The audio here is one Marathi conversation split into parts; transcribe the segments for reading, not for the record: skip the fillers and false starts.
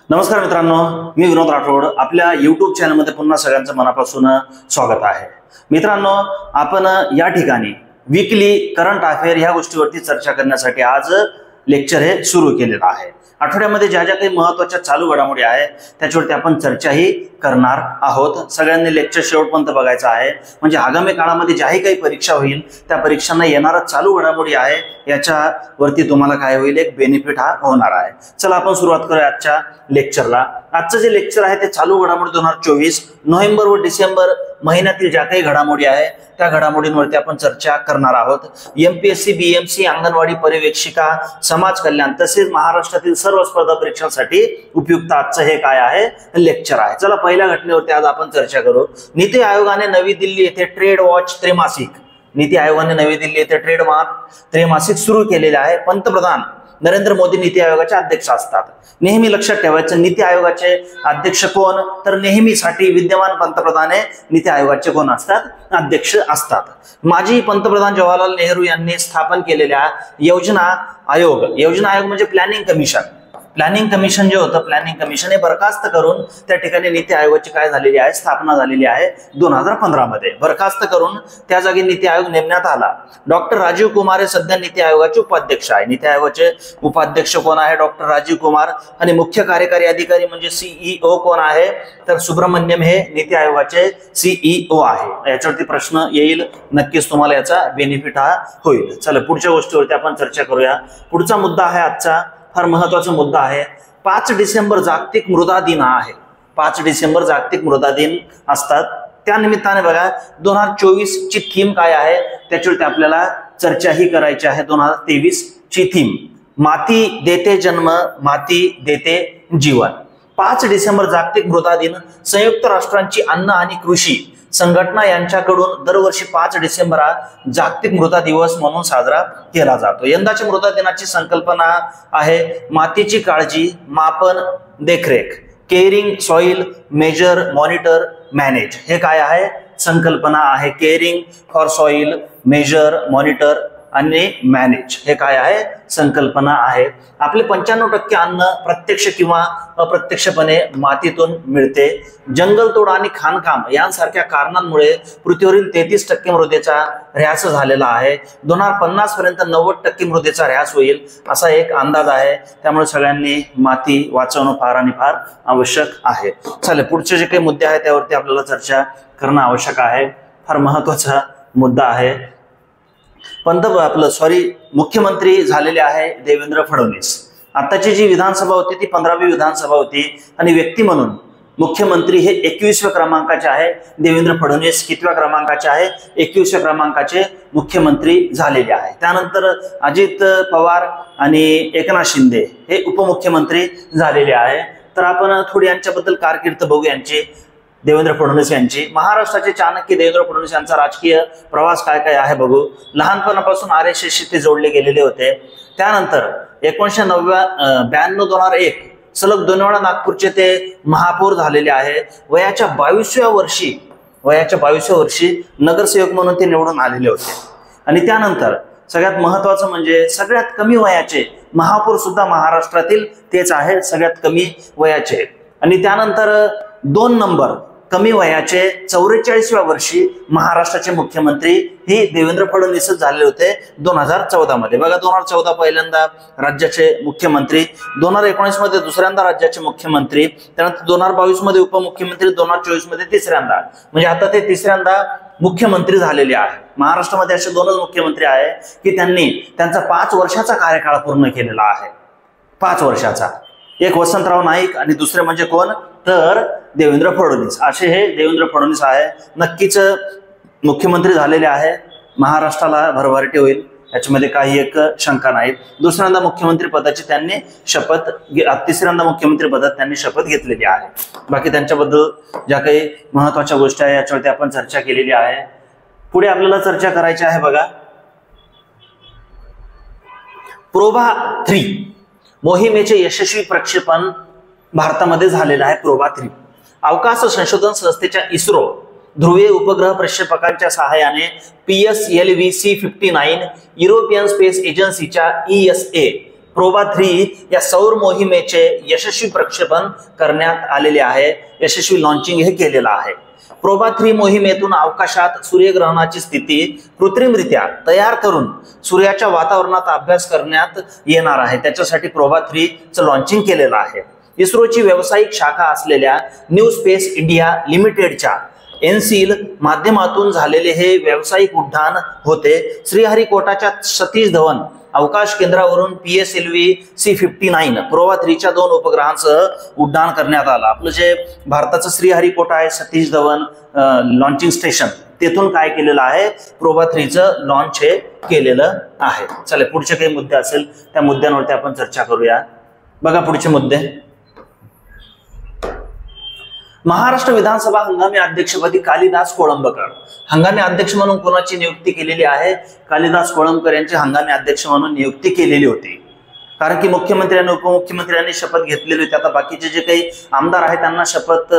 नमस्कार मित्रांनो, मी विनोद राठोड आपल्या YouTube चॅनलमध्ये पुन्हा सगळ्यांचं मनापासून स्वागत आहे। मित्रांनो, आपण या ठिकाणी वीकली करंट अफेअर ह्या गोष्टीवरती चर्चा करण्यासाठी आज लेक्चर हे सुरू केलेलं आहे। आठवड्यामध्ये ज्या ज्या काही महत्त्वाच्या चालू घडामोडी आहे त्याच्यावरती आपण चर्चाही करणार आहोत। सगळ्यांनी लेक्चर शेवटपर्यंत बघायचं आहे, म्हणजे आगामी काळामध्ये ज्याही काही परीक्षा होईल त्या परीक्षांना येणारा चालू घडामोडी आहे याच्यावरती तुम्हाला काय होईल, एक बेनिफिट हा होणार आहे। चला आपण सुरुवात करूया आजच्या लेक्चरला। आजचं जे लेक्चर आहे ते चालू घडामोडी 2024 नोव्हेंबर व डिसेंबर महिन्यातील ज्या काही घडामोडी आहे त्या घडामोडींवरती आपण चर्चा करणार आहोत। एमपीएससी, बीएमसी, अंगणवाडी पर्यवेक्षिका, समाज कल्याण तसेच महाराष्ट्रातील सर्व स्पर्धा परीक्षांसाठी उपयुक्त आजचं हे काय आहे, लेक्चर आहे। चला पहिल्या घटनेवरती आज आपण चर्चा करू। नीती आयोगाने नवी दिल्ली येथे ट्रेड वॉच त्रैमासिक त्रैमासिक सुरू केलेले आहे। पंतप्रधान नरेंद्र मोदी नीती आयोगाचे अध्यक्ष असतात। नेहमी लक्षात ठेवायचं, नीती आयोगाचे अध्यक्ष कोण, तर नेहमीसाठी विद्यमान पंतप्रधान हे नीती आयोगाचे कोण असतात, अध्यक्ष असतात। माजी पंतप्रधान जवाहरलाल नेहरू यांनी स्थापन केलेल्या योजना आयोग म्हणजे प्लॅनिंग कमिशन जे होतं, प्लॅनिंग कमिशन हे बरखास्त करून त्या ठिकाणी नीती आयोगाची काय झालेली आहे, स्थापना झालेली आहे 2015 मध्ये। बरखास्त करून त्या जागी नीती आयोग नेमण्यात आला। डॉक्टर राजीव कुमार हे सध्या नीती आयोगाचे उपाध्यक्ष आहे। नीती आयोगाचे उपाध्यक्ष कोण आहे, डॉक्टर राजीव कुमार। आणि मुख्य कार्यकारी अधिकारी म्हणजे सीईओ कोण आहे, तर सुब्रमण्यम हे नीती आयोगाचे सीईओ आहे। याच्यावरती प्रश्न येईल, नक्कीच तुम्हाला याचा बेनिफिट हा होईल। चला पुढच्या गोष्टीवरती आपण चर्चा करूया। पुढचा मुद्दा आहे आजचा, फार महत्वाचा मुद्दा आहे। 5 डिसेंबर जागतिक मृदा दिन आहे। 5 डिसेंबर जागतिक मृदा दिन असतात। त्या निमित्ताने बघा 2024 ची थीम काय आहे त्याच्यावरती आपल्याला चर्चा ही करायची आहे। 2023 ची थीम माती देते जन्म, माती देते जीवन। 5 डिसेंबर जागतिक मृदा दिन संयुक्त राष्ट्रांची अन्न आणि कृषी संघटना यांच्याकडून दरवर्षी 5 डिसेंबर हा जागतिक मृदा दिवस म्हणून साजरा केला जातो। यंदाच्या मृदा दिनाची संकल्पना आहे मातीची काळजी, मापन, देखरेख, caring soil, measure, monitor, manage. हे काय आहे, संकल्पना आहे। Caring for soil, measure, monitor आणि मॅनेज हे काय आहे, संकल्पना आहे। आपले 95% अन्न प्रत्यक्ष किंवा अप्रत्यक्षपणे मातीतून मिळते। जंगलतोड आणि खाणकाम यांसारख्या कारणांमुळे पृथ्वीवरील 33% मृदेचा ऱ्हास झालेला आहे। 2050 पर्यंत 90% मृदेचा ऱ्हास होईल असा एक अंदाज आहे। त्यामुळे सगळ्यांनी माती वाचवणं फार आणि फार आवश्यक आहे। चला पुढचे जे काही मुद्दे आहेत त्यावरती आपल्याला चर्चा करणं आवश्यक आहे। फार महत्वाचा मुद्दा आहे। मुख्यमंत्री झालेले आहे देवेंद्र फडणवीस। आताची जी विधानसभा होती ती 15वी विधानसभा होती आणि व्यक्ती म्हणून मुख्यमंत्री हे 21व्या क्रमांकाचे आहे। देवेंद्र फडणवीस कितव्या क्रमांकाचे आहे, 21व्या क्रमांकाचे मुख्यमंत्री झालेले आहे। त्यानंतर अजित पवार आणि एकनाथ शिंदे हे उपमुख्यमंत्री झालेले आहे। तर आपण थोडी यांच्याबद्दल कारकीर्द बघू यांची, देवेंद्र फडणवीस यांची। महाराष्ट्राचे चाणक्य देवेंद्र फडणवीस यांचा राजकीय प्रवास काय काय आहे बघू। लहानपणापासून RSSशी ते जोडले गेलेले होते। त्यानंतर 1992-2001 सलग 2 वेळा नागपूरचे ते महापौर झालेले आहे। वयाच्या 22व्या वर्षी नगरसेवक म्हणून ते निवडून आलेले होते। आणि त्यानंतर सगळ्यात महत्वाचं म्हणजे सगळ्यात कमी वयाचे महापौर सुद्धा महाराष्ट्रातील तेच आहे, सगळ्यात कमी वयाचे। आणि त्यानंतर 2 नंबर कमी वयाचे 44व्या वर्षी महाराष्ट्राचे मुख्यमंत्री हे देवेंद्र फडणवीसच झाले होते 2014 मध्ये। बघा 2014 पहिल्यांदा राज्याचे मुख्यमंत्री, 2019 मध्ये दुसऱ्यांदा राज्याचे मुख्यमंत्री, त्यानंतर 2022 मध्ये उपमुख्यमंत्री, 2024 मध्ये तिसऱ्यांदा, म्हणजे आता ते तिसऱ्यांदा मुख्यमंत्री झालेले आहे। महाराष्ट्रामध्ये असे 2च मुख्यमंत्री आहे की त्यांनी त्यांचा 5 वर्षाचा कार्यकाळ पूर्ण केलेला आहे। 5 वर्षाचा, एक वसंतराव नाईक आणि दुसरे म्हणजे कोण, तर देवेंद्र फडणवीस। असे हे देवेंद्र फडणवीस आहे, नक्कीच मुख्यमंत्री झालेले आहे। महाराष्ट्राला भरभराटी होईल याच्यामध्ये काही एक शंका नाही। दुसऱ्यांदा मुख्यमंत्री पदाची त्यांनी शपथ, तिसऱ्यांदा मुख्यमंत्री पदात त्यांनी शपथ घेतलेली आहे। बाकी त्यांच्याबद्दल ज्या काही महत्वाच्या गोष्टी आहे याच्यावरती आपण चर्चा केलेली आहे। पुढे आपल्याला चर्चा करायची आहे बघा, प्रोभा 3 मोहिमेचे यशस्वी प्रक्षेपण भारतामध्ये झालेलं आहे। प्रोभा 3 अवकाश संशोधन संस्थेच्या इस्रो ध्रुवीय उपग्रह प्रक्षेपकांच्या सहाय्याने PSLV-C59, युरोपियन स्पेस एजन्सीच्या ESA प्रोबा 3 या सौर मोहिमेचे यशस्वी प्रक्षेपण करण्यात आलेले आहे, यशस्वी लॉन्चिंग हे केलेलं आहे। प्रोबा 3 मोहिमेतून अवकाशात सूर्यग्रहणाची स्थिती कृत्रिमरित्या तयार करून सूर्याच्या वातावरणात अभ्यास करण्यात येणार आहे, त्याच्यासाठी प्रोबा 3 चं लॉन्चिंग केलेलं आहे। इस्रोची व्यावसायिक शाखा असलेल्या न्यू स्पेस इंडिया लिमिटेडच्या एनसील माध्यमातून झालेले हे व्यावसायिक उड्डाण होते। श्रीहरिकोटाच्या सतीश धवन अवकाश केंद्रावरून PSLV C-59 प्रोबा 3 च्या 2 उपग्रहांसह उड्डाण करण्यात आलं। आपलं जे भारताचं श्रीहरिकोटा आहे, सतीश धवन लॉन्चिंग स्टेशन, तेथून काय केलेलं आहे, प्रोबा 3 चं लॉन्च हे केलेलं आहे। चला पुढचे काही मुद्दे असेल त्या मुद्द्यांवरती आपण चर्चा करूया। बघा पुढचे मुद्दे। महाराष्ट्र विधानसभा हंगामी अध्यक्षपदी कालिदास कोळंबकर, हंगामी अध्यक्ष म्हणून कोणाची नियुक्ती केलेली आहे, कालिदास कोळंबकर यांची हंगामी अध्यक्ष म्हणून नियुक्ती केलेली होती। कारण की मुख्यमंत्री आणि उपमुख्यमंत्र्यांनी शपथ घेतलेली होती, आता बाकीचे जे काही आमदार आहेत त्यांना शपथ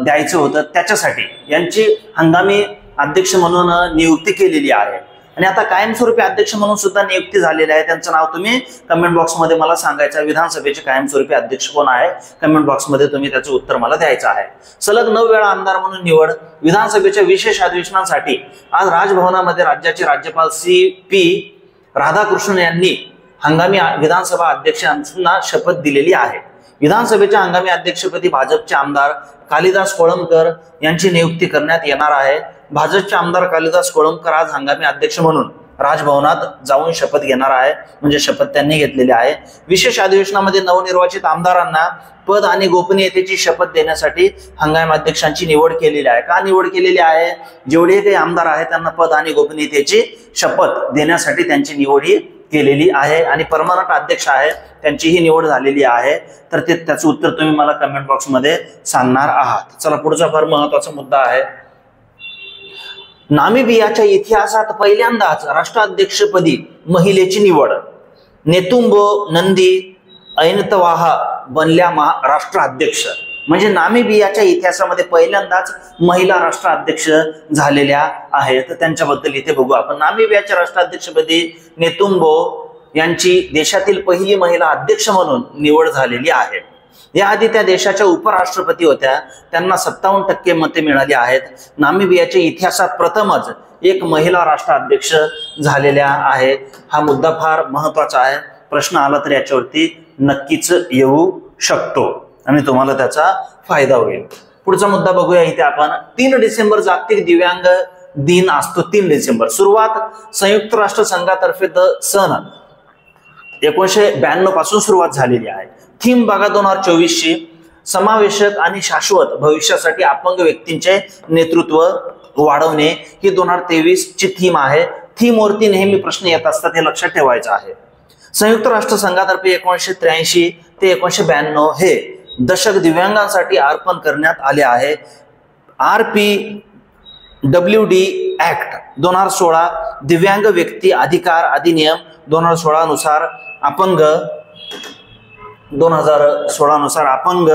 द्यायचं होतं, त्याच्यासाठी यांची हंगामी अध्यक्ष म्हणून नियुक्ती केलेली आहे। आणि आता कायमस्वरूपी अध्यक्ष म्हणून सुद्धा नियुक्ती झालेली आहे, त्यांचं नाव तुम्ही कमेंट बॉक्समध्ये मला सांगायचं। विधानसभेचे कायमस्वरूपी अध्यक्ष कोण आहे, कमेंट बॉक्समध्ये तुम्ही त्याचं उत्तर मला द्यायचं आहे। सलग 9 वेळा आमदार म्हणून निवड, विधानसभेच्या विशेष अधिवेशनासाठी आज राजभवनामध्ये राज्याचे राज्यपाल CP राधाकृष्णन यांनी हंगामी विधानसभा अध्यक्षांना शपथ दिलेली आहे। विधानसभेच्या हंगामी अध्यक्षपदी भाजपचे आमदार कालिदास कोळंबकर यांची नियुक्ती करण्यात येणार आहे। भाजपचे आमदार कालिदास कोळंबकर आज हंगामी अध्यक्ष म्हणून राजभवनात जाऊन शपथ घेणार आहे, म्हणजे शपथ त्यांनी घेतलेली आहे। विशेष अधिवेशनामध्ये नवनिर्वाचित आमदारांना पद आणि गोपनीयतेची शपथ देण्यासाठी हंगामी अध्यक्षांची निवड केलेली आहे। का निवड केलेली आहे, जेवढे काही आमदार आहेत त्यांना पद आणि गोपनीयतेची शपथ देण्यासाठी त्यांची निवड ही केलेली आहे। आणि परमनंट अध्यक्ष आहे त्यांची ही निवड झालेली आहे, तर त्याचं उत्तर तुम्ही मला कमेंट बॉक्समध्ये सांगणार आहात। चला पुढचा फार महत्वाचा मुद्दा आहे। नामिबियाच्या इतिहासात पहिल्यांदाच राष्ट्राध्यक्षपदी महिलेची निवड, नेतुम्बो नंदी ऐनतवाहा बनल्या राष्ट्राध्यक्ष, म्हणजे नामिबियाच्या इतिहासामध्ये पहिल्यांदाच महिला राष्ट्राध्यक्ष झालेल्या आहेत, त्यांच्याबद्दल इथे बघू आपण। नामिबियाच्या राष्ट्राध्यक्षपदी नेतुम्बो यांची देशातील पहिली महिला अध्यक्ष म्हणून निवड झालेली आहे। याआधी त्या देशाच्या उपराष्ट्रपती होत्या, त्यांना 57% मते मिळाली आहेत। नामिबियाच्या इतिहासात प्रथमच एक महिला राष्ट्राध्यक्ष झालेल्या आहे। हा मुद्दा फार महत्वाचा आहे, प्रश्न आला तर याच्यावरती नक्कीच येऊ शकतो आणि तुम्हाला त्याचा फायदा होईल। पुढचा मुद्दा बघूया इथे आपण। 3 डिसेंबर जागतिक दिव्यांग दिन असतो। 3 डिसेंबर सुरुवात संयुक्त राष्ट्र संघातर्फे सन 1992 पासून सुरुवात झालेली आहे। थीम बघा 2024 समावेशक आणि शाश्वत भविष्यासाठी अपंग व्यक्तींचे नेतृत्व वाढवणे ही 2023 ची थीम आहे। थीम वरती नेहमी प्रश्न येत असतात, हे लक्षात ठेवायचं आहे। संयुक्त राष्ट्र संघातर्फे 1983 ते 1992 हे दशक दिव्यांगांसाठी अर्पण करण्यात आले आहे। RPWD ऍक्ट 2016 दिव्यांग व्यक्ती अधिकार अधिनियम 2016 नुसार अपंग 2016 नुसार अपंग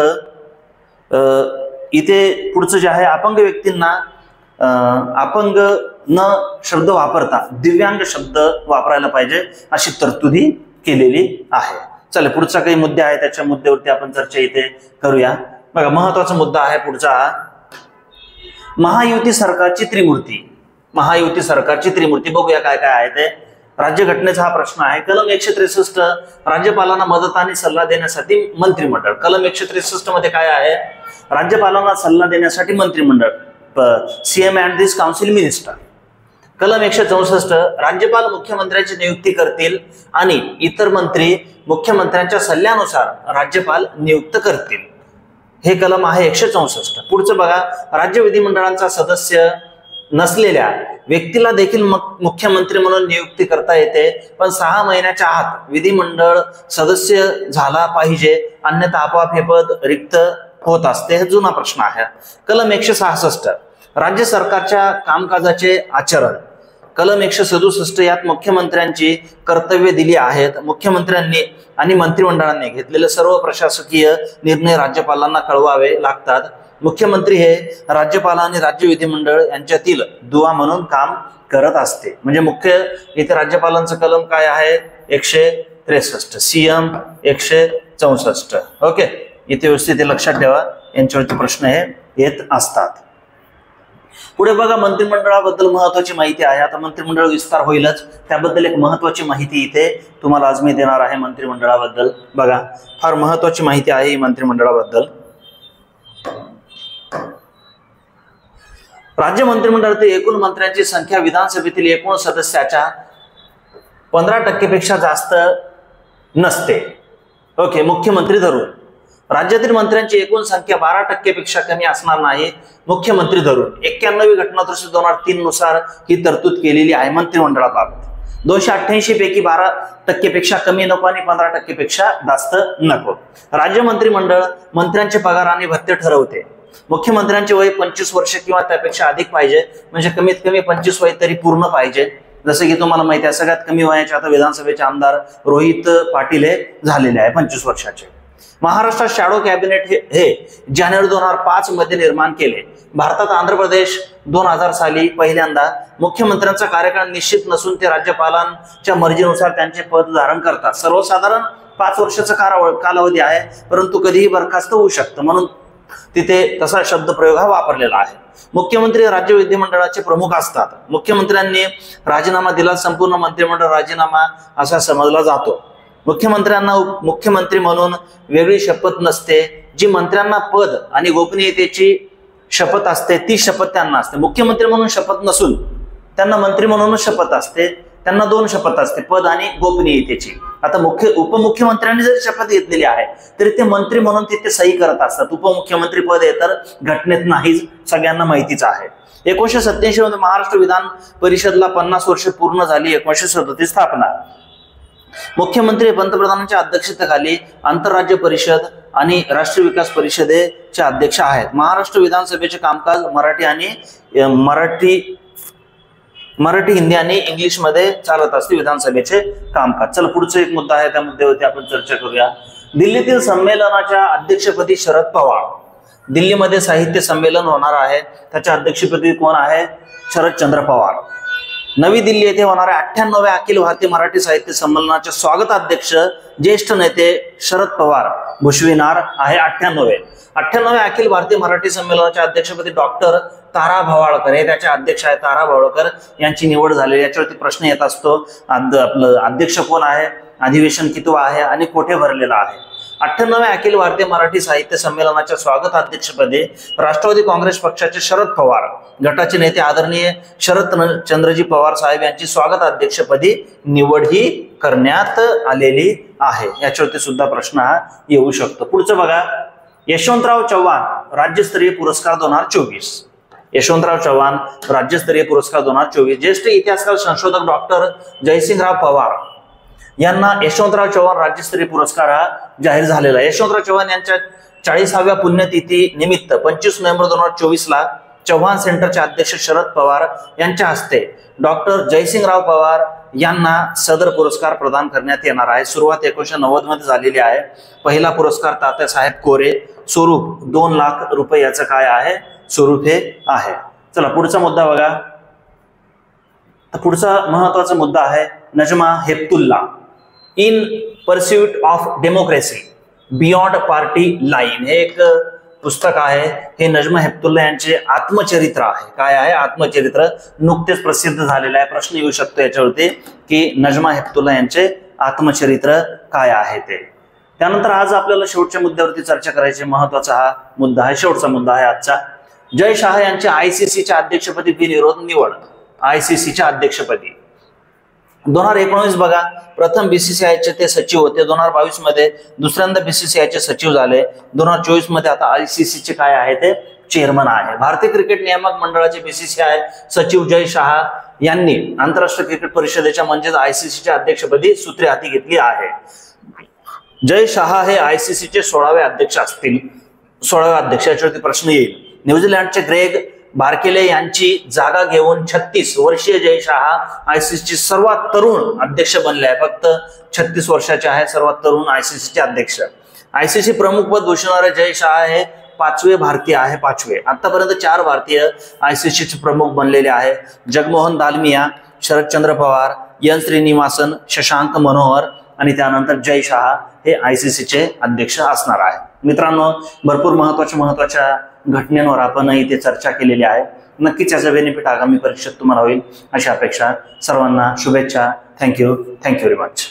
इथे पुढचं जे आहे अपंग व्यक्तींना अपंग न शब्द वापरता दिव्यांग शब्द वापरायला पाहिजे अशी तरतुदी केलेली आहे। चला पुढचा काही मुद्दे आहे त्याच्या मुद्द्यावरती आपण चर्चा इथे करूया। बघा महत्वाचा मुद्दा आहे पुढचा, महायुती सरकारची त्रिमूर्ती। महायुती सरकारची त्रिमूर्ती बघूया काय काय आहे ते। राज्यघटनेचा हा प्रश्न आहे। कलम 163 राज्यपालांना मदत आणि सल्ला देण्यासाठी मंत्रिमंडळ। कलम 163 मध्ये काय आहे, राज्यपालांना सल्ला देण्यासाठी मंत्रिमंडळ, CM and this council minister. कलम 164 राज्यपाल मुख्यमंत्र्यांची नियुक्ती करतील आणि इतर मंत्री मुख्यमंत्र्यांच्या सल्ल्यानुसार राज्यपाल नियुक्त करतील, हे कलम आहे 164। पुढचं बघा, राज्य विधिमंडळांचा सदस्य नसलेल्या व्यक्तीला देखील मुख्यमंत्री म्हणून नियुक्ती करता येते, पण 6 महिन्याच्या आत विधिमंडळ सदस्य झाला पाहिजे, अन्यथा आपोआप हे पद रिक्त होत असते, हा जुना प्रश्न आहे। कलम 166 राज्य सरकारच्या कामकाजाचे आचरण। कलम 167 यात मुख्यमंत्र्यांची कर्तव्ये दिली आहेत। मुख्यमंत्र्यांनी आणि मंत्रिमंडळाने घेतलेले सर्व प्रशासकीय निर्णय राज्यपालांना कळवावे लागतात। मुख्यमंत्री हे राज्यपाल आणि राज्य विधिमंडळ यांच्यातील दुवा म्हणून काम करत असते। म्हणजे मुख्य इथे राज्यपालांचं कलम काय आहे, 163, CM 164. ओके, इथे व्यवस्थित लक्षात ठेवा, यांच्यावरती प्रश्न हे येत असतात. पुढे बघा, मंत्रिमंडळाबद्दल महत्वाची माहिती आहे. आता मंत्रिमंडळ विस्तार होईलच, त्याबद्दल एक महत्वाची माहिती इथे तुम्हाला आज मी देणार आहे. मंत्रिमंडळाबद्दल बघा, फार महत्वाची माहिती आहे मंत्रिमंडळाबद्दल. राज्य मंत्रिमंडळातील एकूण मंत्र्यांची संख्या विधानसभेतील एकूण सदस्याच्या 15% पेक्षा जास्त नसते. ओके, मुख्यमंत्री धरून राज्यातील मंत्र्यांची एकूण संख्या 12% पेक्षा कमी असणार नाही, मुख्यमंत्री धरून. 91वी घटना दुरुस्ती 2003 नुसार ही तरतूद केलेली आहे मंत्रिमंडळाबाबत. 288 पैकी 12% पेक्षा कमी नको आणि 15% पेक्षा जास्त नको. राज्य मंत्रिमंडळ मंत्र्यांचे पगार आणि भत्ते ठरवते. मुख्यमंत्र्यांचे वय 25 वर्ष किंवा त्यापेक्षा अधिक पाहिजे, म्हणजे कमीत कमी 25 वय तरी पूर्ण पाहिजे. जसं की तुम्हाला माहिती आहे, सगळ्यात कमी वयाचे आता विधानसभेचे आमदार रोहित पाटील हे झालेले आहे, 25 वर्षाचे. महाराष्ट्रात शॅडो कॅबिनेट हे जानेवारी 2005 मध्ये निर्माण केले. भारतात आंध्र प्रदेश 2000 साली पहिल्यांदा. मुख्यमंत्र्यांचा कार्यकाळ निश्चित नसून ते राज्यपालांच्या मर्जीनुसार त्यांचे पद धारण करतात. सर्वसाधारण 5 वर्षाचा कालावधी आहे, परंतु कधीही बरखास्त होऊ शकतं, म्हणून तिथे तसा शब्दप्रयोग हा वापरलेला आहे. मुख्यमंत्री राज्य विधिमंडळाचे प्रमुख असतात. मुख्यमंत्र्यांनी राजीनामा दिला, संपूर्ण मंत्रिमंडळ राजीनामा असा समजला जातो. मुख्यमंत्र्यांना मुख्यमंत्री म्हणून वेगळी शपथ नसते. जी मंत्र्यांना पद आणि गोपनीयतेची शपथ असते ती शपथ त्यांना असते. मुख्यमंत्री म्हणून शपथ नसून त्यांना मंत्री म्हणूनच शपथ असते. त्यांना 2 शपथ असते, पद आणि गोपनीयतेची. आता उपमुख्यमंत्र्यांनी जरी शपथ घेतलेली आहे तरी ते मंत्री म्हणून तिथे सही करत असतात. उपमुख्यमंत्री पद हे तर घटनेत नाहीच, सगळ्यांना माहितीच आहे. 1987 मध्ये महाराष्ट्र विधान परिषदला 50 वर्ष पूर्ण झाली. 1937 स्थापना. मुख्यमंत्री पंतप्रधानांच्या अध्यक्षतेखाली आंतरराज्य परिषद आणि राष्ट्रीय विकास परिषदेचे अध्यक्ष आहेत. महाराष्ट्र विधानसभेचे कामकाज मराठी, हिंदी आणि इंग्लिश मध्ये चालत असते विधानसभेचे कामकाज. चला, पुढचा एक मुद्दा आहे, त्या मुद्द्यावरती आपण चर्चा करूया. दिल्लीतील संमेलनाच्या अध्यक्षपदी शरद पवार. दिल्लीमध्ये साहित्य संमेलन होणार आहे, त्याच्या अध्यक्षपदी कोण आहे? शरदचंद्र पवार. नवी दिल्ली येथे होणाऱ्या 98व्या अखिल भारतीय मराठी साहित्य संमेलनाचे स्वागताध्यक्ष ज्येष्ठ नेते शरद पवार भूषविणार आहे. 98व्या अखिल भारतीय मराठी संमेलनाच्या अध्यक्षपदी डॉक्टर तारा भवाळकर हे त्याचे अध्यक्ष आहेत. तारा भवाळकर यांची निवड झालेली. याच्यावरती प्रश्न येत असतो, आपलं अध्यक्ष कोण आहे, अधिवेशन कितवा आहे आणि कोठे भरलेला आहे. 98व्या अखिल भारतीय मराठी साहित्य संमेलनाच्या स्वागताध्यक्षपदी राष्ट्रवादी काँग्रेस पक्षाचे शरद पवार गटाचे नेते आदरणीय शरदचंद्रजी पवार साहेब यांची स्वागताध्यक्षपदी निवड ही करण्यात आलेली आहे. याच्यावरती सुद्धा प्रश्न हा येऊ शकतो. पुढचं बघा, यशवंतराव चव्हाण राज्यस्तरीय पुरस्कार 2024. यशवंतराव चव्हाण राज्यस्तरीय पुरस्कार 2024. ज्येष्ठ इतिहासकार संशोधक डॉक्टर जयसिंगराव पवार यांना यशवंतराव चव्हाण राज्यस्तरीय पुरस्कार हा जाहीर झालेला आहे. यशवंतराव चव्हाण यांच्या 40व्या पुण्यतिथी निमित्त 25 नोव्हेंबर 2024 चव्हाण सेंटरचे अध्यक्ष शरद पवार यांच्या हस्ते डॉक्टर जयसिंगराव पवार यांना सदर पुरस्कार प्रदान करण्यात येणार आहे. सुरुवात 1990 मध्ये झालेली आहे. पहिला पुरस्कार तात्यासाहेब कोरे, स्वरूप 2 लाख रुपये याचं काय आहे, स्वरूप हे आहे. चला, पुढचा मुद्दा बघा. पुढचा महत्वाचा मुद्दा आहे Najma Heptulla. In pursuit of democracy beyond party line हे एक पुस्तक आहे. हे नजमा हेपतुल्ला यांचे आत्मचरित्र आहे. काय आहे? आत्मचरित्र. नुकतेच प्रसिद्ध झालेलं आहे. प्रश्न येऊ शकतो याच्यावरती की नजमा हेपतुल्ला यांचे आत्मचरित्र काय आहे ते. त्यानंतर आज आपल्याला शेवटच्या मुद्द्यावरती चर्चा करायची. महत्वाचा हा मुद्दा आहे, शेवटचा मुद्दा आहे आजचा. जय शाह यांचे आयसीसीच्या अध्यक्षपदी बिनविरोध निवड. आयसीसीच्या अध्यक्षपदी 2019 बघा, प्रथम बीसीसीआयचे ते सचिव होते. 2022 मध्ये दुसऱ्यांदा बीसीसीआयचे सचिव झाले. 2024 मध्ये आता आयसीसीचे काय आहे ते चेअरमन आहे. भारतीय क्रिकेट नियामक मंडळाचे बीसीसीआय सचिव जय शाह यांनी आंतरराष्ट्रीय क्रिकेट परिषदेच्या म्हणजेच आयसीसीच्या अध्यक्षपदी सूत्रे हाती घेतली आहे. जय शाह हे आयसीसीचे 16वे अध्यक्ष असतील. 16वे अध्यक्ष. याच्यावरती प्रश्न येईल. न्यूझीलंडचे ग्रेग बार्केले यांची जागा घेऊन 36 वर्षीय जय शाह आयसीसीचे सर्वात तरुण अध्यक्ष बनले आहे. फक्त 36 वर्षाचे आहे, सर्वात तरुण आयसीसीचे अध्यक्ष. आयसीसी प्रमुख पद भूषवणारे जय शाह हे 5वे भारतीय आहे. 5वे. आतापर्यंत 4 भारतीय आयसीसीचे प्रमुख बनलेले आहे. जगमोहन दालमिया, शरदचंद्र पवार, एन श्रीनिवासन, शशांक मनोहर आणि त्यानंतर जय शहा हे ICCचे अध्यक्ष असणार आहे. मित्रांनो, भरपूर महत्वाच्या घटनेवर आपण इथे चर्चा केलेली आहे. नक्कीच याचा बेनिफिट आगामी परीक्षेत तुम्हाला होईल अशी अपेक्षा. सर्वांना शुभेच्छा. Thank you very much.